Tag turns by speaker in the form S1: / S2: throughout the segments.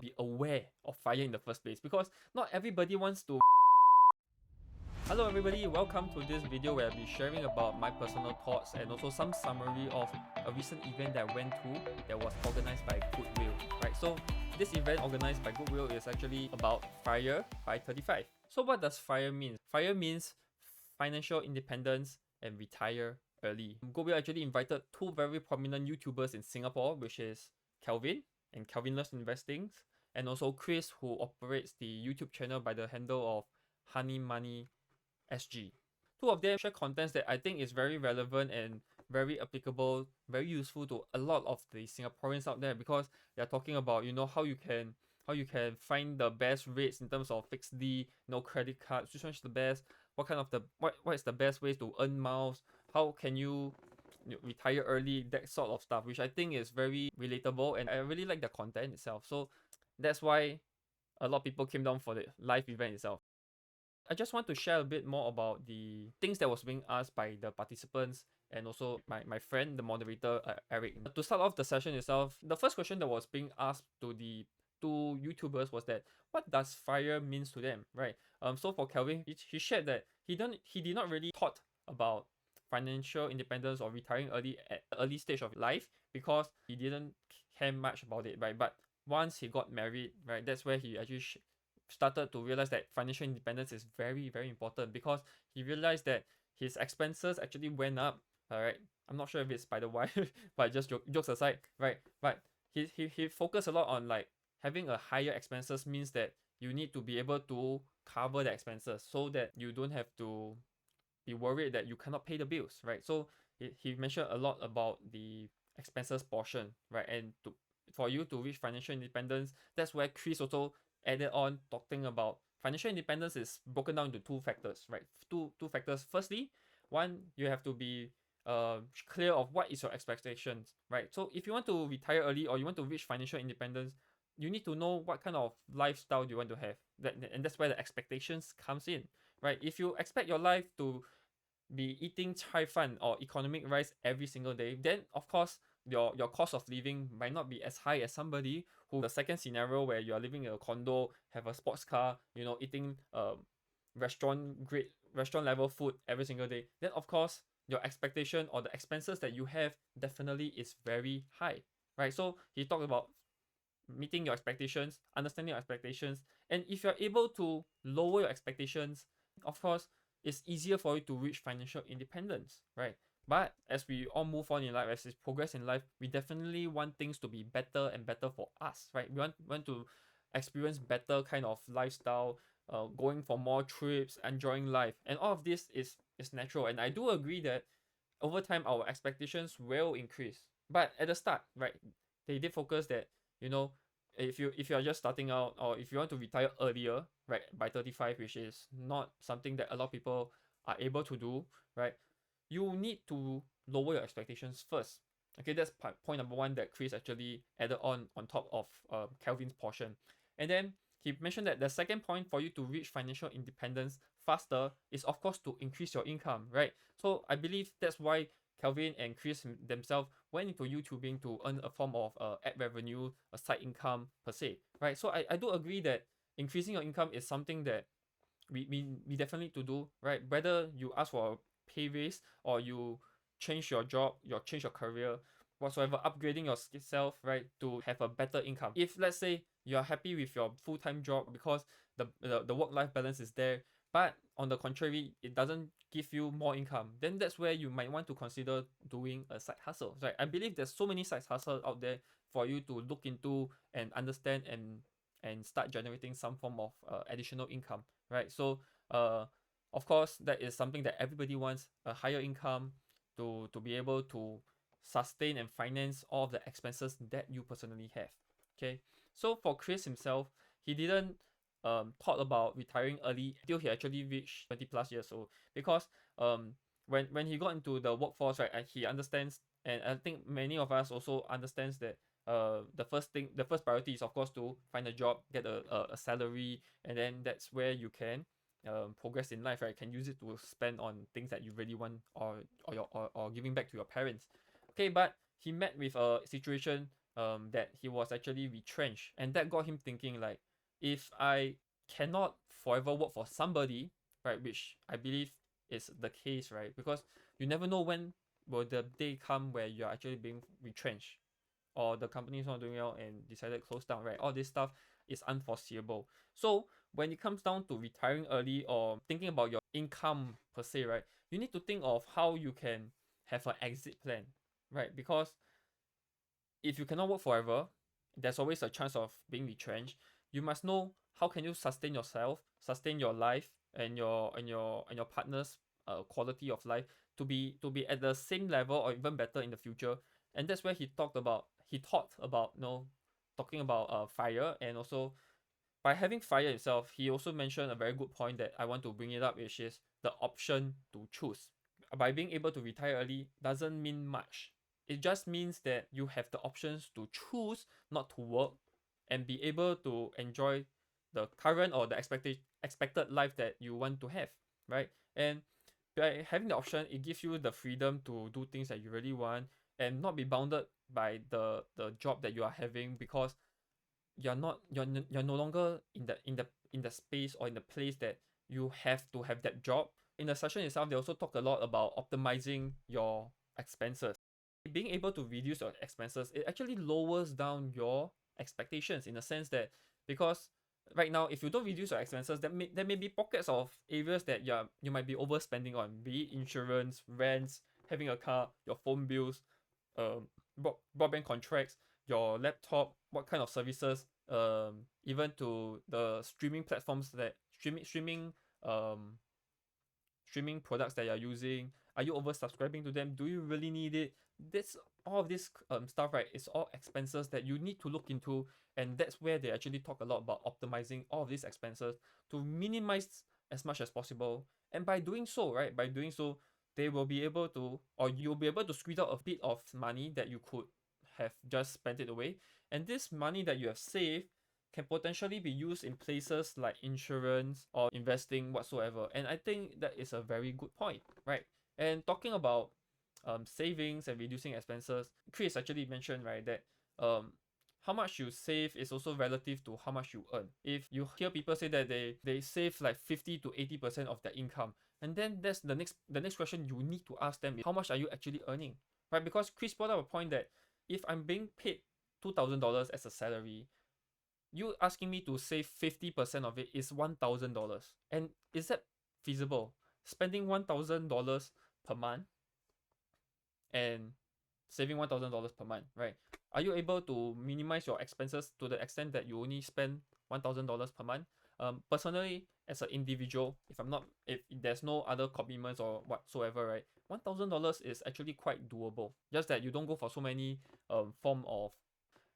S1: be aware of FIRE in the first place, because not everybody wants to. Hello everybody, welcome to this video where I'll be sharing about my personal thoughts and also some summary of a recent event that I went to that was organized by Goodwhale, right? So this event organized by Goodwhale is actually about FIRE by 35. So what does FIRE mean? FIRE means financial independence and retire early. Goodwhale actually invited two very prominent YouTubers in Singapore, which is Kelvin and KelvinLearnsInvesting, and also Chris, who operates the YouTube channel by the handle of Honey Money SG. Two of them share contents that I think is very relevant and very applicable, very useful to a lot of the Singaporeans out there, because they're talking about, how you can find the best rates in terms of fixed D, credit cards, which one's the best, what is the best ways to earn miles, how can you retire early, that sort of stuff, which I think is very relatable and I really like the content itself. So that's why a lot of people came down for the live event itself. I just want to share a bit more about the things that was being asked by the participants and also my friend, the moderator, Eric. To start off the session itself, the first question that was being asked to the two YouTubers was that, what does FIRE means to them, right? So for Kelvin, he shared that he did not really thought about financial independence or retiring early at early stage of life, because he didn't care much about it, right? But once he got married, right, that's where he actually started to realize that financial independence is very, very important, because he realized that his expenses actually went up. All right, I'm not sure if it's by the way, but just jokes aside, right? But he focused a lot on like having a higher expenses means that you need to be able to cover the expenses so that you don't have to be worried that you cannot pay the bills, right? So he mentioned a lot about the expenses portion, right? And for you to reach financial independence, that's where Chris also added on, talking about financial independence is broken down into two factors, right? Two factors. Firstly, one, you have to be clear of what is your expectations, right? So if you want to retire early or you want to reach financial independence, you need to know what kind of lifestyle you want to have. And that's where the expectations comes in, right? If you expect your life to be eating chai fan or economic rice every single day, then of course your cost of living might not be as high as somebody who, the second scenario where you are living in a condo, have a sports car, eating restaurant level food every single day, then of course your expectation or the expenses that you have definitely is very high, right? So he talked about meeting your expectations, understanding your expectations, and if you're able to lower your expectations, of course it's easier for you to reach financial independence, right? But as we all move on in life, as we progress in life, we definitely want things to be better and better for us, right? We want to experience better kind of lifestyle, going for more trips, enjoying life, and all of this is natural. And I do agree that over time our expectations will increase. But at the start, right, they did focus that, you know, if you're just starting out, or if you want to retire earlier, right, by 35, which is not something that a lot of people are able to do, right, you need to lower your expectations first. Okay, that's point number one that Chris actually added on top of Kelvin's portion. And then he mentioned that the second point for you to reach financial independence faster is of course to increase your income, right? So I believe that's why Kelvin and Chris themselves went into YouTubing to earn a form of ad revenue, a side income per se, right? So I do agree that increasing your income is something that we definitely need to do, right? Whether you ask for a pay raise or you change your job, change your career, whatsoever, upgrading yourself, right, to have a better income. If let's say you're happy with your full-time job because the work-life balance is there, but on the contrary, it doesn't give you more income, then that's where you might want to consider doing a side hustle, right? I believe there's so many side hustles out there for you to look into and understand and start generating some form of additional income, right? So of course that is something that everybody wants, a higher income to be able to sustain and finance all of the expenses that you personally have. Okay, so for Chris himself, he didn't thought about retiring early until he actually reached 20 plus years old, because when he got into the workforce, right, and he understands, and I think many of us also understands that the first priority is of course to find a job, get a salary, and then that's where you can progress in life, right? Can use it to spend on things that you really want, or giving back to your parents. Okay, but he met with a situation that he was actually retrenched, and that got him thinking like, if I cannot forever work for somebody, right, which I believe is the case, right, because you never know when will the day come where you're actually being retrenched, or the company is not doing well and decided to close down, right? All this stuff is unforeseeable. So when it comes down to retiring early or thinking about your income per se, right, you need to think of how you can have an exit plan, right? Because if you cannot work forever, there's always a chance of being retrenched. You must know how can you sustain yourself, sustain your life and your partner's quality of life to be at the same level or even better in the future. And that's where he thought about talking about FIRE. And also by having FIRE itself, he also mentioned a very good point that I want to bring it up, which is the option to choose. By being able to retire early doesn't mean much. It just means that you have the options to choose not to work and be able to enjoy the current or the expected life that you want to have, right? And by having the option, it gives you the freedom to do things that you really want and not be bounded by the job that you are having, because you're no longer in the space or in the place that you have to have that job. In the session itself, they also talk a lot about optimizing your expenses. Being able to reduce your expenses, it actually lowers down your expectations, in the sense that, because right now, if you don't reduce your expenses, there may be pockets of areas that you might be overspending on, be it insurance, rents, having a car, your phone bills, um, broadband contracts, your laptop, what kind of services, even to the streaming platforms that um streaming products that you're using. Are you over subscribing to them? Do you really need it? This All of this stuff, right? It's all expenses that you need to look into, and that's where they actually talk a lot about optimizing all of these expenses to minimize as much as possible. And by doing so, right, they will be able to, or you'll be able to squeeze out a bit of money that you could have just spent it away. And this money that you have saved can potentially be used in places like insurance or investing whatsoever. And I think that is a very good point, right? And talking about savings and reducing expenses, Chris actually mentioned, right, that how much you save is also relative to how much you earn. If you hear people say that they save like 50 to 80% of their income, and then that's the next question you need to ask them is, how much are you actually earning, right? Because Chris brought up a point that if I'm being paid $2,000 as a salary, you asking me to save 50% of it is $1,000. And is that feasible? Spending $1,000 per month and saving $1,000 per month, right? Are you able to minimize your expenses to the extent that you only spend $1,000 per month? Personally, as an individual, if there's no other commitments or whatsoever, right, $1,000 is actually quite doable. Just that you don't go for so many form of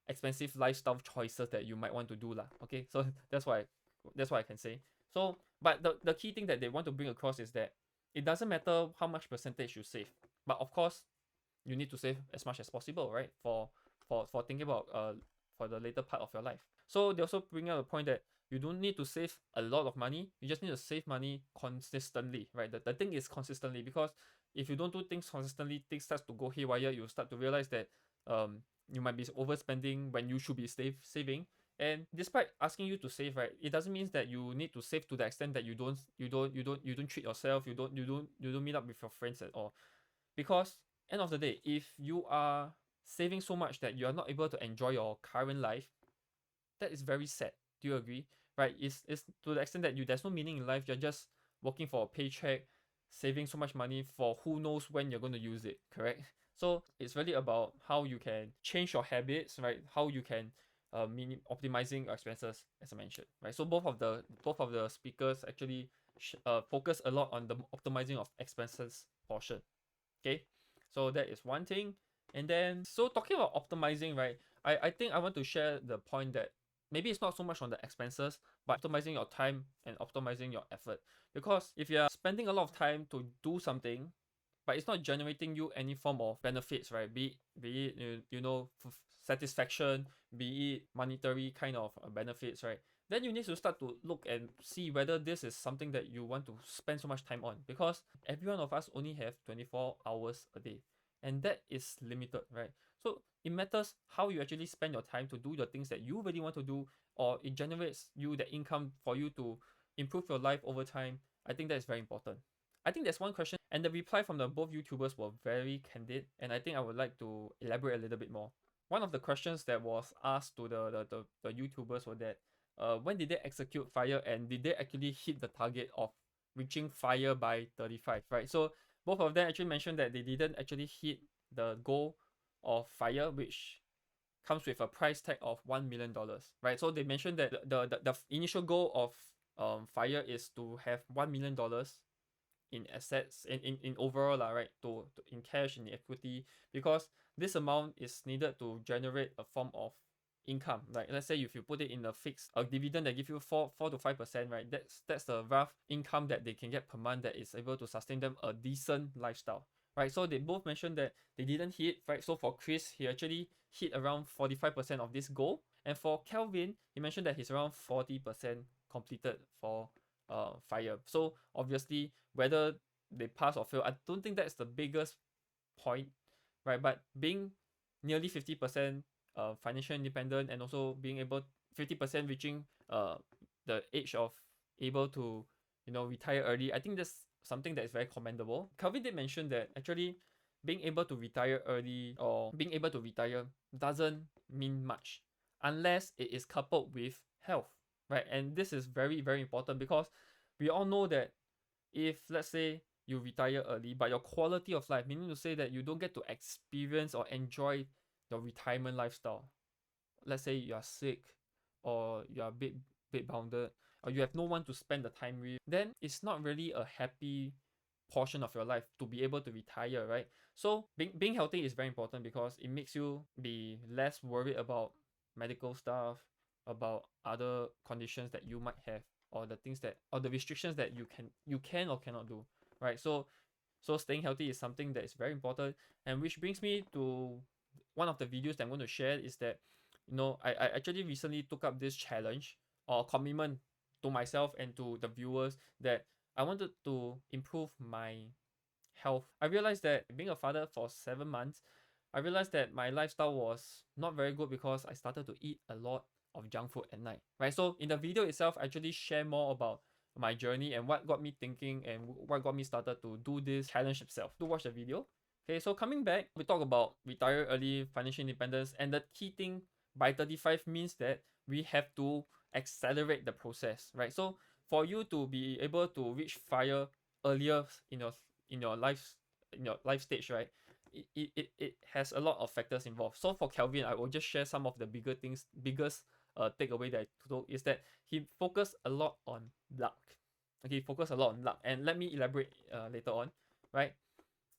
S1: expensive lifestyle choices that you might want to do lah. Okay, so that's what I can say. So, but the key thing that they want to bring across is that it doesn't matter how much percentage you save, but of course you need to save as much as possible, right? For thinking about for the later part of your life. So they also bring out the point that you don't need to save a lot of money. You just need to save money consistently, right? The thing is consistently, because if you don't do things consistently, things starts to go haywire. You start to realize that you might be overspending when you should be saving. And despite asking you to save, right, it doesn't mean that you need to save to the extent that you don't treat yourself, you don't meet up with your friends at all. Because end of the day, if you are saving so much that you are not able to enjoy your current life, that is very sad. Do you agree? Right? It's to the extent that there's no meaning in life. You're just working for a paycheck, saving so much money for who knows when you're going to use it, correct? So it's really about how you can change your habits, right? How you can optimizing your expenses, as I mentioned, right? So both of the speakers actually focus a lot on the optimizing of expenses portion. Okay, so that is one thing. And then, so talking about optimizing, right, I think I want to share the point that maybe it's not so much on the expenses, but optimizing your time and optimizing your effort. Because if you're spending a lot of time to do something, but it's not generating you any form of benefits, right? Be it satisfaction, be it monetary kind of benefits, right? Then you need to start to look and see whether this is something that you want to spend so much time on, because every one of us only have 24 hours a day, and that is limited, right? So it matters how you actually spend your time to do the things that you really want to do, or it generates you the income for you to improve your life over time. I think that is very important. I think there's one question, and the reply from the both YouTubers were very candid, and I think I would like to elaborate a little bit more. One of the questions that was asked to the YouTubers were that when did they execute FIRE, and did they actually hit the target of reaching FIRE by 35, right? So both of them actually mentioned that they didn't actually hit the goal of FIRE, which comes with a price tag of $1 million, right? So they mentioned that the initial goal of FIRE is to have $1 million in assets in overall lah, right? To in cash, in equity, because this amount is needed to generate a form of income. Like let's say if you put it in a fixed dividend that give you 4 to 5%, right? That's the rough income that they can get per month that is able to sustain them a decent lifestyle. Right, so they both mentioned that they didn't hit, right? So for Chris, he actually hit around 45% of this goal, and for Kelvin, he mentioned that he's around 40% completed for FIRE. So obviously, whether they pass or fail, I don't think that's the biggest point, right? But being nearly 50% financial independent, and also being able 50% reaching the age of able to retire early, I think that's something that is very commendable. Calvin did mention that actually being able to retire early or being able to retire doesn't mean much unless it is coupled with health, right? And this is very, very important, because we all know that if let's say you retire early, but your quality of life, meaning to say that you don't get to experience or enjoy your retirement lifestyle. Let's say you are sick, or you are bedbounded, or you have no one to spend the time with, then it's not really a happy portion of your life to be able to retire, right? So being healthy is very important, because it makes you be less worried about medical stuff, about other conditions that you might have, or the things that, or the restrictions that you can or cannot do, right? So staying healthy is something that is very important, and which brings me to one of the videos that I'm going to share. Is that I actually recently took up this challenge or commitment to myself and to the viewers, that I wanted to improve my health. I realized that being a father for 7 months, I realized that my lifestyle was not very good, because I started to eat a lot of junk food at night, right? So in the video itself, I actually share more about my journey and what got me thinking, and what got me started to do this challenge itself. Do watch the video. Okay, so coming back, we talk about retire early, financial independence, and the key thing by 35 means that we have to accelerate the process, right? So for you to be able to reach FIRE earlier in your life in your life stage, right? It has a lot of factors involved. So for Kelvin, I will just share some of the biggest takeaway that I took, is that he focused a lot on luck. Okay, focus a lot on luck, and let me elaborate later on, right?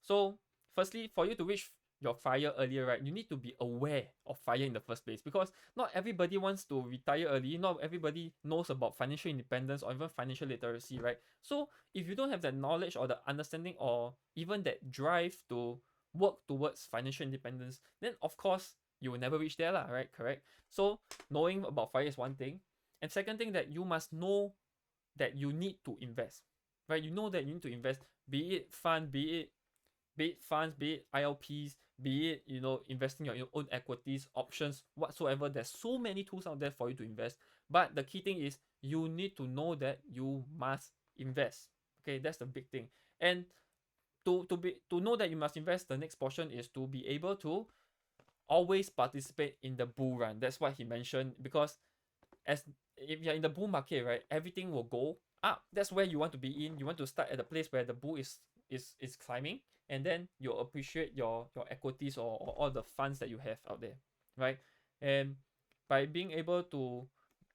S1: So firstly, for you to reach your FIRE earlier, right, you need to be aware of FIRE in the first place, because not everybody wants to retire early. Not everybody knows about financial independence or even financial literacy, right? So if you don't have that knowledge or the understanding, or even that drive to work towards financial independence, then of course you will never reach there lah, right? Correct. So knowing about FIRE is one thing, and second thing, that you must know that you need to invest, right? You know that you need to invest, be it fund, be it funds, be it ILPs, be it investing your own equities, options, whatsoever. There's so many tools out there for you to invest. But the key thing is you need to know that you must invest. Okay, that's the big thing. And to know that you must invest, the next portion is to be able to always participate in the bull run. That's what he mentioned, because as if you're in the bull market, right, everything will go up. That's where you want to be in. You want to start at the place where the bull is climbing, and then you'll appreciate your equities, or all the funds that you have out there, right? And by being able to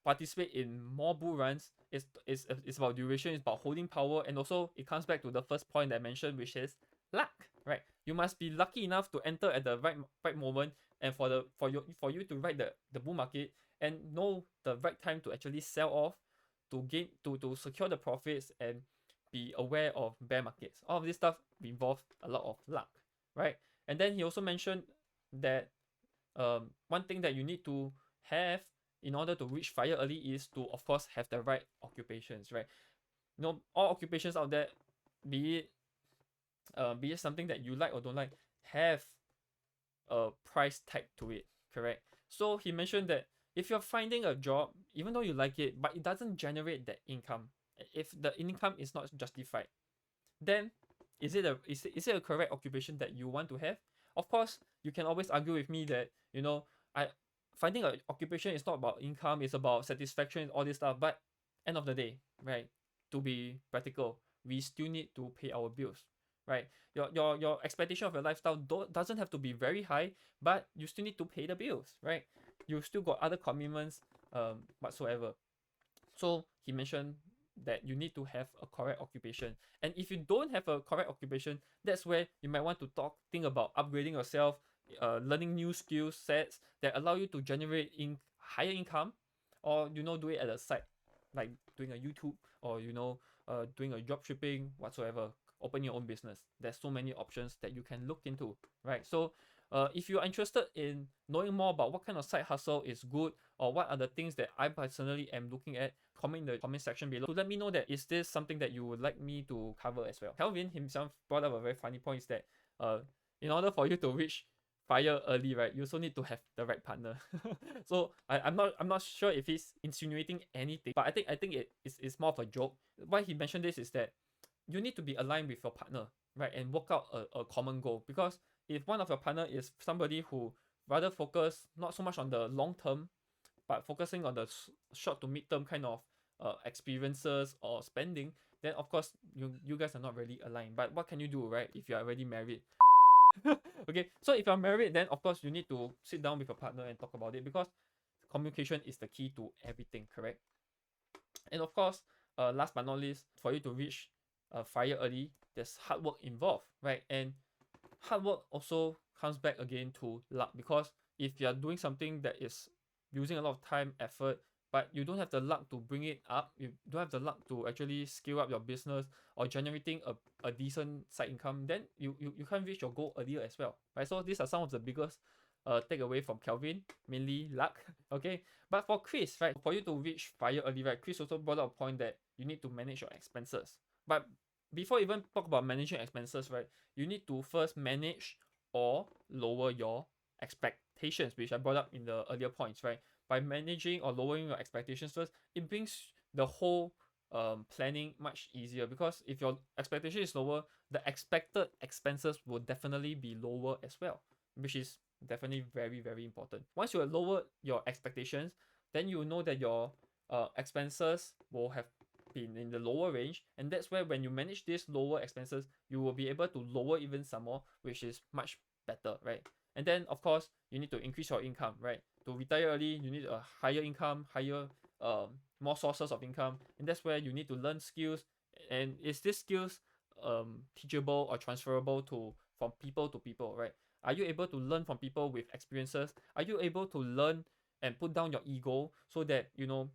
S1: participate in more bull runs, it's about duration, it's about holding power, and also it comes back to the first point that I mentioned, which is luck, right? You must be lucky enough to enter at the right moment, and for you to ride the bull market, and know the right time to actually sell off, to gain to secure the profits, and be aware of bear markets. All of this stuff involves a lot of luck, right? And then he also mentioned that one thing that you need to have in order to reach FIRE early is to, of course, have the right occupations, right? All occupations out there, be it something that you like or don't like, have a price tag to it, correct? So he mentioned that if you're finding a job, even though you like it, but it doesn't generate that income, if the income is not justified, then is it a correct occupation that you want to have? Of course, you can always argue with me that, I finding an occupation is not about income, it's about satisfaction and all this stuff. But end of the day, right? To be practical, we still need to pay our bills, right? Your expectation of your lifestyle doesn't have to be very high, but you still need to pay the bills, right? You still got other commitments whatsoever. So he mentioned that you need to have a correct occupation. And if you don't have a correct occupation, that's where you might want to think about upgrading yourself, learning new skill sets that allow you to generate higher income, or do it at a side, like doing a YouTube, or doing a job shipping whatsoever. Open your own business. There's so many options that you can look into, right? So if you are interested in knowing more about what kind of side hustle is good, or what are the things that I personally am looking at, comment in the comment section below to let me know that is this something that you would like me to cover as well. Kelvin himself brought up a very funny point, is that in order for you to reach FIRE early, right, you also need to have the right partner. So I'm not sure if he's insinuating anything, but I think it's more of a joke. Why he mentioned this is that you need to be aligned with your partner, right, and work out a common goal. Because if one of your partner is somebody who rather focus not so much on the long term, but focusing on the short to mid term kind of experiences or spending, then of course you guys are not really aligned. But what can you do, right, if you are already married? Okay, so if you're married, then of course you need to sit down with your partner and talk about it, because communication is the key to everything, correct? And of course, last but not least, for you to reach FIRE early, there's hard work involved, right? And hard work also comes back again to luck, because if you are doing something that is using a lot of time, effort, but you don't have the luck to bring it up, you don't have the luck to actually scale up your business or generating a decent side income, then you can't reach your goal earlier as well, right? So these are some of the biggest takeaway from Kelvin, mainly luck. Okay, but for Chris, right, for you to reach FIRE early, right, Chris also brought up a point that you need to manage your expenses. But before even talk about managing expenses, right, you need to first manage or lower your expectations, which I brought up in the earlier points, right? By managing or lowering your expectations first, it brings the whole planning much easier, because if your expectation is lower, the expected expenses will definitely be lower as well, which is definitely very, very important. Once you lower your expectations, then you know that your expenses will have been in the lower range, and that's where when you manage these lower expenses, you will be able to lower even some more, which is much better, right? And then of course you need to increase your income, right? To retire early, you need a higher income, higher more sources of income, and that's where you need to learn skills. And is this skills teachable or transferable to from people to people, right? Are you able to learn from people with experiences? Are you able to learn and put down your ego, so that you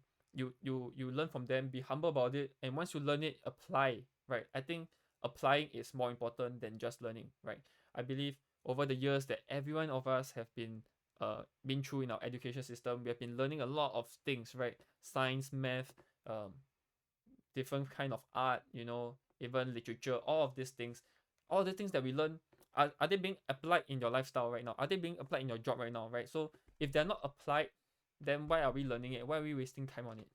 S1: learn from them, be humble about it, and once you learn it, apply, right? I think applying is more important than just learning, right? I believe over the years that every one of us have been through in our education system, we have been learning a lot of things, right? Science, math, um, different kind of art, even literature, all of these things, all the things that we learn, are they being applied in your lifestyle right now? Are they being applied in your job right now, right? So if they're not applied, then why are we learning it? Why are we wasting time on it?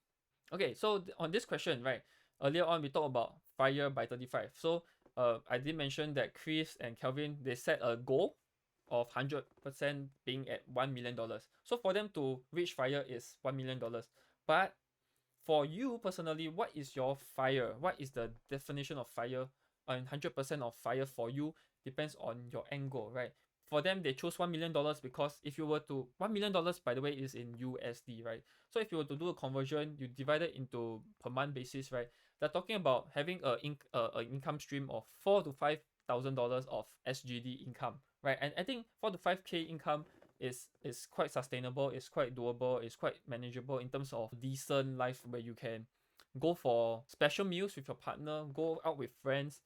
S1: Okay, so on this question, right, earlier on we talked about FIRE by 35. So I did mention that Chris and Kelvin, they set a goal of 100% being at $1 million. So for them to reach FIRE is $1 million. But for you personally, what is your FIRE? What is the definition of FIRE? And 100% of FIRE for you depends on your end goal, right? For them, they chose $1 million, because if you were to $1 million, by the way, is in USD, right? So if you were to do a conversion, you divide it into per month basis, right? They're talking about having a income stream of $4,000 to $5,000 of SGD income, right? And I think 4 to 5K income is quite sustainable, it's quite doable, it's quite manageable in terms of decent life, where you can go for special meals with your partner, go out with friends,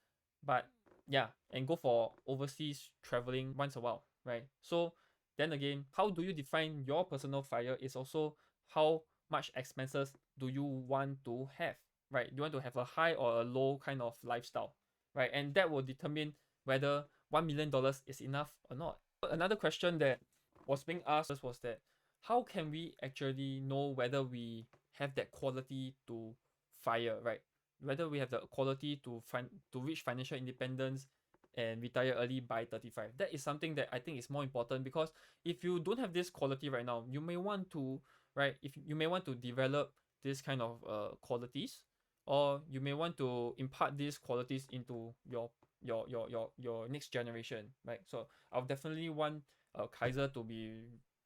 S1: but yeah, and go for overseas traveling once a while, right? So then again, how do you define your personal FIRE is also how much expenses do you want to have, right? Do you want to have a high or a low kind of lifestyle, right? And that will determine whether $1 million is enough or not. Another question that was being asked was that how can we actually know whether we have that quality to FIRE, right? Whether we have the quality to reach financial independence and retire early by 35. That is something that I think is more important, because if you don't have this quality right now, you may want to, right? If you may want to develop this kind of qualities, or you may want to impart these qualities into your next generation, right? So I'll definitely want Kaiser to be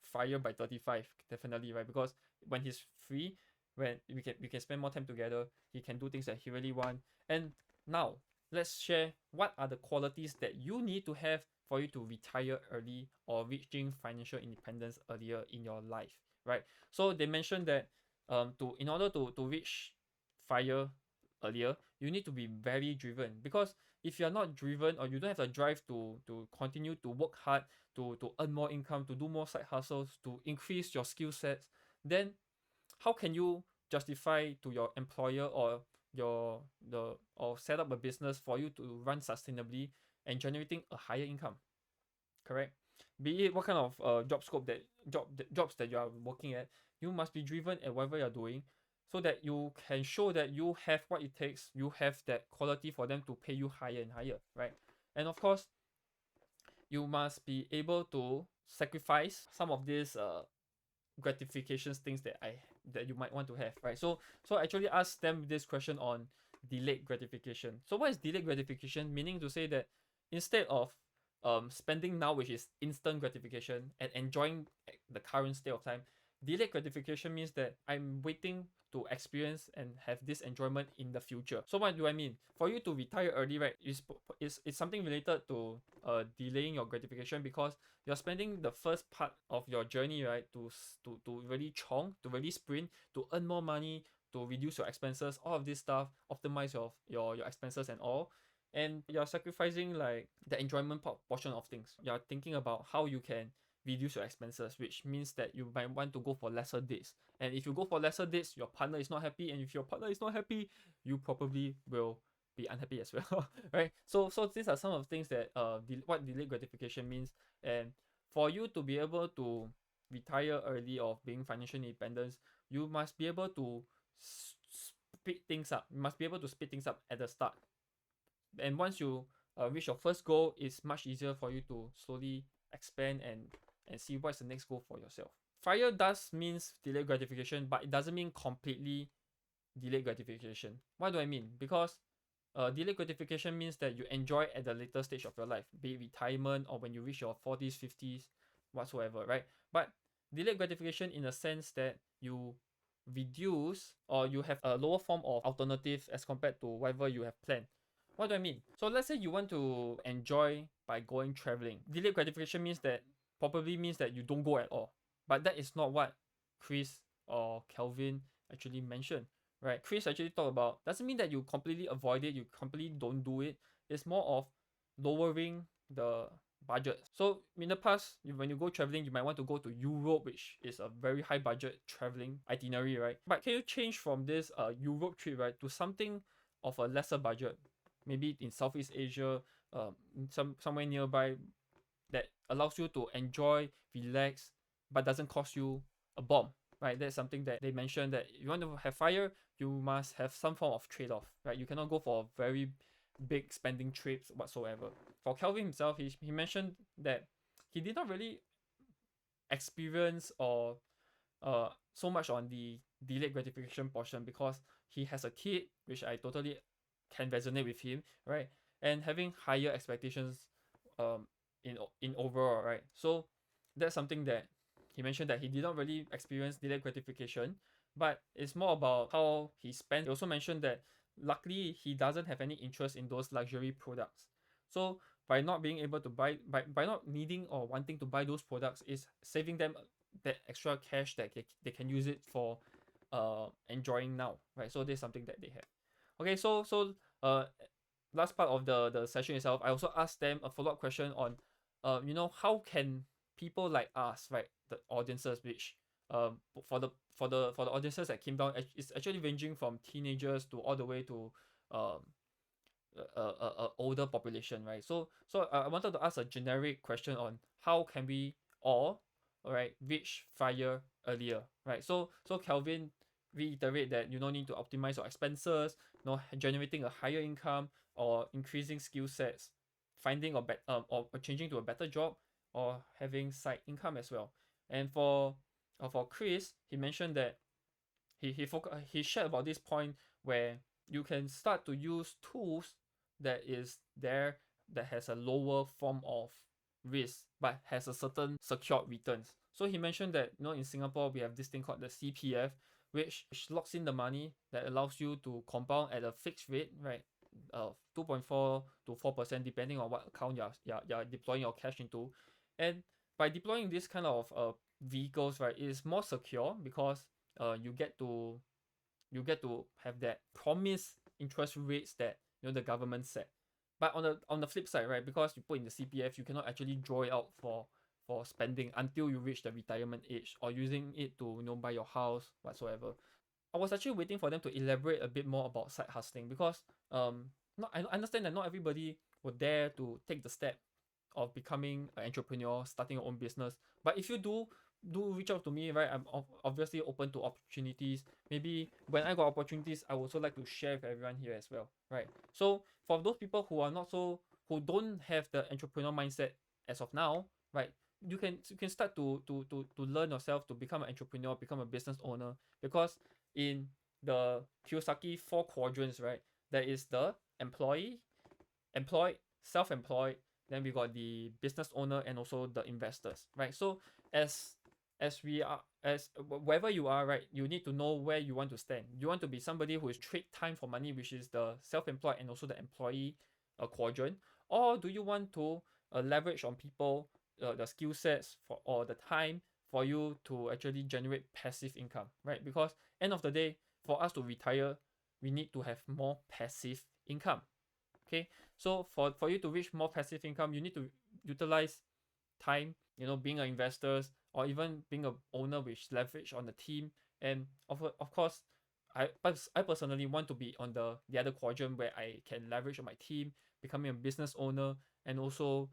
S1: fired by 35, definitely, right? Because when he's free, when we can spend more time together, he can do things that he really want. And now let's share what are the qualities that you need to have for you to retire early or reaching financial independence earlier in your life, right? So they mentioned that to in order to reach FIRE earlier, you need to be very driven, because if you're not driven, or you don't have the drive to continue to work hard, to earn more income, to do more side hustles, to increase your skill sets, then how can you justify to your employer or or set up a business for you to run sustainably and generating a higher income, correct? Be it what kind of jobs that you are working at, you must be driven at whatever you're doing, so that you can show that you have what it takes, you have that quality for them to pay you higher and higher, right? And of course, you must be able to sacrifice some of these gratifications things that you might want to have, right? So I actually asked them this question on delayed gratification. So what is delayed gratification? Meaning to say that instead of spending now, which is instant gratification, and enjoying the current state of time, delayed gratification means that I'm waiting to experience and have this enjoyment in the future. So what do I mean? For you to retire early, right, is something related to delaying your gratification, because you're spending the first part of your journey, right, to really to really sprint, to earn more money, to reduce your expenses, all of this stuff, optimize your expenses and all. And you're sacrificing like the enjoyment portion of things. You're thinking about how you can reduce your expenses, which means that you might want to go for lesser dates. And if you go for lesser dates, your partner is not happy, and if your partner is not happy, you probably will be unhappy as well, right? So these are some of the things that what delayed gratification means. And for you to be able to retire early or being financially independent, you must be able to speed things up. You must be able to speed things up at the start. And once you reach your first goal, it's much easier for you to slowly expand and see what's the next goal for yourself. FIRE does means delayed gratification, but it doesn't mean completely delayed gratification. What do I mean? Because delayed gratification means that you enjoy at the later stage of your life, be it retirement or when you reach your 40s, 50s, whatsoever, right? But delayed gratification in a sense that you reduce, or you have a lower form of alternative as compared to whatever you have planned. What do I mean? So let's say you want to enjoy by going traveling. Delayed gratification means that probably means that you don't go at all. But that is not what Chris or Kelvin actually mentioned, right? Chris actually talked about, doesn't mean that you completely avoid it, you completely don't do it. It's more of lowering the budget. So in the past, when you go traveling, you might want to go to Europe, which is a very high budget traveling itinerary, right? But can you change from this Europe trip, right, to something of a lesser budget, maybe in Southeast Asia, somewhere nearby, that allows you to enjoy, relax, but doesn't cost you a bomb, right? That's something that they mentioned, that if you want to have FIRE, you must have some form of trade-off, right? You cannot go for very big spending trips whatsoever. For Kelvin himself, he mentioned that he did not really experience or so much on the delayed gratification portion, because he has a kid, which I totally can resonate with him, right? And having higher expectations um in overall, right? So that's something that he mentioned, that he did not really experience delayed gratification, but it's more about how he spent. He also mentioned that luckily he doesn't have any interest in those luxury products. So by not being able to by not needing or wanting to buy those products, is saving them that extra cash that they can use it for enjoying now, right? So this is something that they have. Okay, so last part of the session itself, I also asked them a follow-up question on how can people like us, right, the audiences, which for the audiences that came down, it's actually ranging from teenagers to all the way to um older population, right? So I wanted to ask a generic question on how can we all right reach FIRE earlier, right? So Kelvin reiterate that you don't need to optimize your expenses, generating a higher income or increasing skill sets, finding or changing to a better job or having side income as well. And for Chris, he mentioned that he shared about this point where you can start to use tools that is there that has a lower form of risk but has a certain secured returns. So he mentioned that in Singapore we have this thing called the CPF, which locks in the money that allows you to compound at a fixed rate, right? 2.4 to 4% depending on what account you're deploying your cash into. And by deploying this kind of vehicles, right, it is more secure because you get to have that promised interest rates that the government set. But on the flip side, right, because you put in the CPF, you cannot actually draw it out for spending until you reach the retirement age or using it to buy your house whatsoever. I was actually waiting for them to elaborate a bit more about side hustling because not I understand that not everybody would dare to take the step of becoming an entrepreneur, starting your own business. But if you do reach out to me, right? I'm obviously open to opportunities. Maybe when I got opportunities, I would also like to share with everyone here as well, right? So for those people who don't have the entrepreneur mindset as of now, right? You can start to learn yourself to become an entrepreneur, become a business owner, because in the Kiyosaki 4 quadrants, right? There is the employee, employed, self-employed, then we got the business owner and also the investors, right? So as we are as wherever you are, right, you need to know where you want to stand. You want to be somebody who is trade time for money, which is the self-employed and also the employee quadrant, or do you want to leverage on people, the skill sets for or the time for you to actually generate passive income, right? Because end of the day, for us to retire, we need to have more passive income. Okay, so for you to reach more passive income, you need to utilize time, being an investor or even being a owner which leverage on the team. And of course, I personally want to be on the other quadrant where I can leverage on my team, becoming a business owner, and also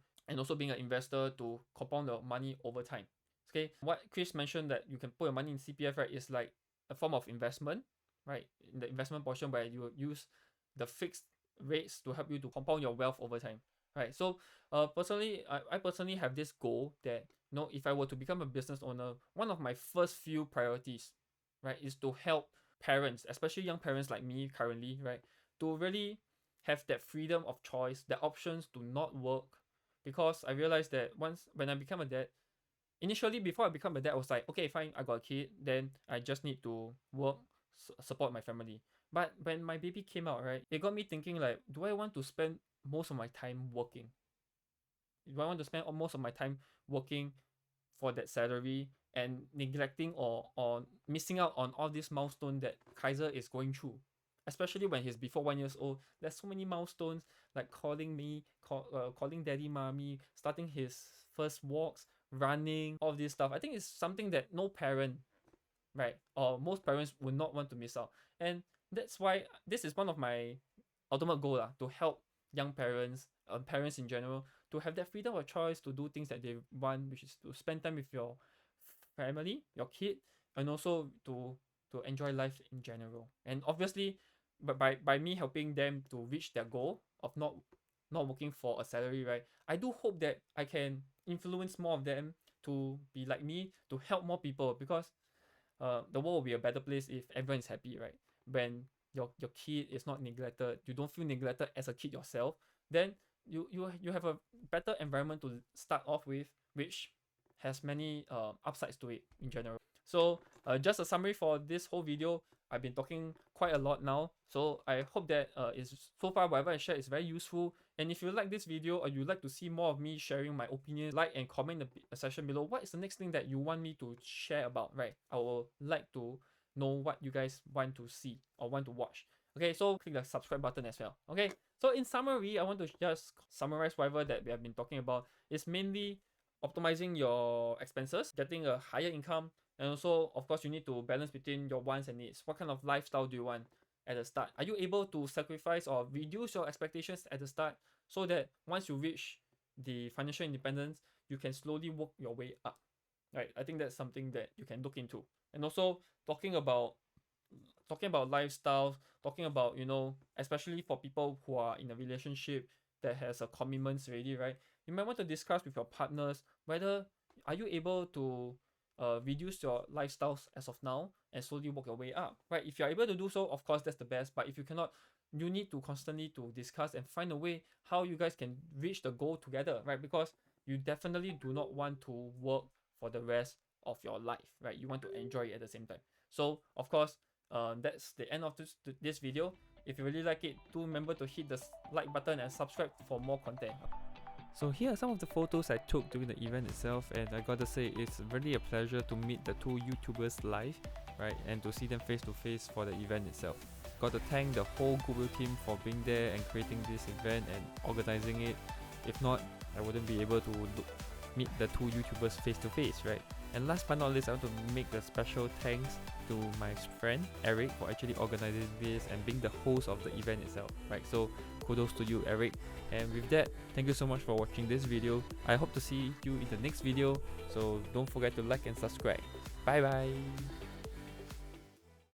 S1: being an investor to compound the money over time. Okay, what Chris mentioned that you can put your money in CPF, right, is like a form of investment, right? In the investment portion where you use the fixed rates to help you to compound your wealth over time, right? So personally, I personally have this goal that if I were to become a business owner, one of my first few priorities, right, is to help parents, especially young parents like me currently, right, to really have that freedom of choice, the options to not work. Because I realized that once when I become a dad, initially before I become a dad, I was like, okay, fine, I got a kid, then I just need to work, support my family. But when my baby came out, right, it got me thinking like, do I want to spend most of my time working? Do I want to spend most of my time working for that salary and neglecting or missing out on all these milestones that Kaiser is going through? Especially when he's before 1 years old, there's so many milestones like calling daddy, mommy, starting his first walks, running, all this stuff. I think it's something that no parent, right, or most parents would not want to miss out. And that's why this is one of my ultimate goal to help young parents, parents in general, to have that freedom of choice to do things that they want, which is to spend time with your family, your kid, and also to enjoy life in general. And obviously, but by me helping them to reach their goal of not working for a salary, right, I do hope that I can influence more of them to be like me, to help more people, because the world will be a better place if everyone is happy, right? When your kid is not neglected, you don't feel neglected as a kid yourself, then you have a better environment to start off with, which has many upsides to it in general. So just a summary for this whole video. I've been talking quite a lot now, so I hope that is so far whatever I share is very useful. And if you like this video or you like to see more of me sharing my opinions, like and comment in the section below. What is the next thing that you want me to share about, right? I will like to know what you guys want to see or want to watch. Okay, so click the subscribe button as well. Okay, so in summary, I want to just summarize whatever that we have been talking about. It's mainly optimizing your expenses, getting a higher income, and also, of course, you need to balance between your wants and needs. What kind of lifestyle do you want? at the start? Are you able to sacrifice or reduce your expectations at the start so that once you reach the financial independence, you can slowly work your way up, right? I think that's something that you can look into. And also talking about lifestyle, talking about, especially for people who are in a relationship that has a commitments already, right? You might want to discuss with your partners whether are you able to reduce your lifestyles as of now and slowly work your way up, right? If you're able to do so, of course that's the best. But if you cannot, you need to constantly to discuss and find a way how you guys can reach the goal together, right? Because you definitely do not want to work for the rest of your life, right? You want to enjoy it at the same time. So of course, that's the end of this video. If you really like it, do remember to hit the like button and subscribe for more content. So here are some of the photos I took during the event itself, and I gotta say it's really a pleasure to meet the two YouTubers live, right, and to see them face to face for the event itself. Got to thank the whole Goodwhale team for being there and creating this event and organizing it. If not, I wouldn't be able to meet the two YouTubers face to face, right? And last but not least, I want to make a special thanks to my friend Eric for actually organizing this and being the host of the event itself, right? So kudos to you, Eric. And with that, thank you so much for watching this video. I hope to see you in the next video, so don't forget to like and subscribe. Bye bye.